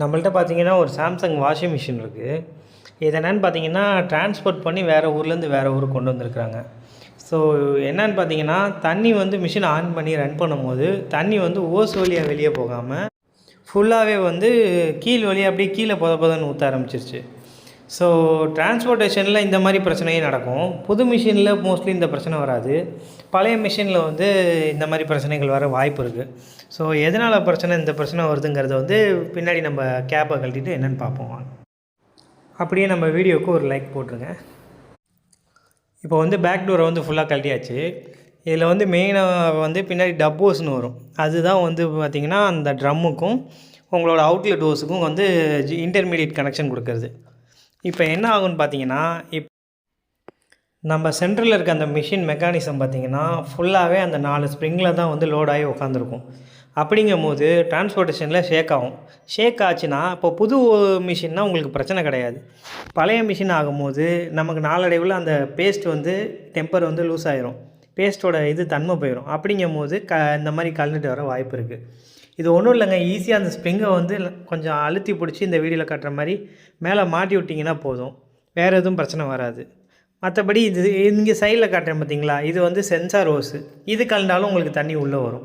நம்மள்ட்ட பார்த்தீங்கன்னா ஒரு சாம்சங் வாஷிங் மிஷின் இருக்குது. இது என்னென்னு பார்த்தீங்கன்னா ட்ரான்ஸ்போர்ட் பண்ணி வேறு ஊர்லேருந்து வேறு ஊருக்கு கொண்டு வந்திருக்கிறாங்க. ஸோ என்னென்னு பார்த்தீங்கன்னா தண்ணி வந்து மிஷின் ஆன் பண்ணி ரன் பண்ணும்போது தண்ணி வந்து ஓஸ் வழியாக வெளியே போகாமல் ஃபுல்லாகவே வந்து கீழ் வழியாக அப்படியே கீழே பொதன்னு ஊற்ற ஆரம்பிச்சிருச்சு. ஸோ டிரான்ஸ்போர்ட்டேஷனில் இந்த மாதிரி பிரச்சனையும் நடக்கும். புது மிஷினில் மோஸ்ட்லி இந்த பிரச்சனை வராது. பழைய மிஷினில் வந்து இந்த மாதிரி பிரச்சனைகள் வர வாய்ப்பு இருக்குது. ஸோ எதனால் இந்த பிரச்சனை வருதுங்கிறத வந்து பின்னாடி நம்ம கேப்பை கழட்டிட்டு என்னென்னு பார்ப்போம். அப்படியே நம்ம வீடியோவுக்கு ஒரு லைக் போட்டுருங்க. இப்போ வந்து பேக் டோரை வந்து ஃபுல்லாக கழட்டியாச்சு. இதில் வந்து மெயினாக வந்து பின்னாடி டப்போஸ்னு வரும். அதுதான் வந்து பார்த்திங்கன்னா அந்த ட்ரம்முக்கும் உங்களோட அவுட்லெட் ஹோஸுக்கும் வந்து இன்டர்மீடியட் கனெக்ஷன் கொடுக்குறது. இப்போ என்ன ஆகும்னு பார்த்தீங்கன்னா, நம்ம சென்ட்ரலில் இருக்க அந்த மிஷின் மெக்கானிசம் பார்த்திங்கன்னா ஃபுல்லாகவே அந்த 4 ஸ்ப்ரிங்கில் தான் வந்து லோட் ஆகி உட்காந்துருக்கும். அப்படிங்கும்போது டிரான்ஸ்போர்ட்டேஷனில் ஷேக் ஆகும். ஷேக் ஆச்சுன்னா இப்போ புது மிஷின்னா உங்களுக்கு பிரச்சனை கிடையாது. பழைய மிஷின் ஆகும்போது நமக்கு நாளடைவில் அந்த பேஸ்ட் வந்து டெம்பர் வந்து லூஸ் ஆகிரும். பேஸ்ட்டோட தன்மை போயிடும். அப்படிங்கும்போது இந்த மாதிரி கழண்டுட்டு வர வாய்ப்பு இருக்குது. இது ஒன்றும் இல்லைங்க, ஈஸியாக அந்த ஸ்ப்ரிங்கை வந்து கொஞ்சம் அழுத்தி பிடிச்சி இந்த வீடியோவில் காட்டுற மாதிரி மேலே மாட்டி விட்டிங்கன்னா போதும். வேறு எதுவும் பிரச்சனை வராது. மற்றபடி இங்கே சைடில் காட்டுறேன் பார்த்தீங்களா, இது வந்து சென்சார் ஹோஸு. இது கழண்டாலும் உங்களுக்கு தண்ணி உள்ளே வரும்.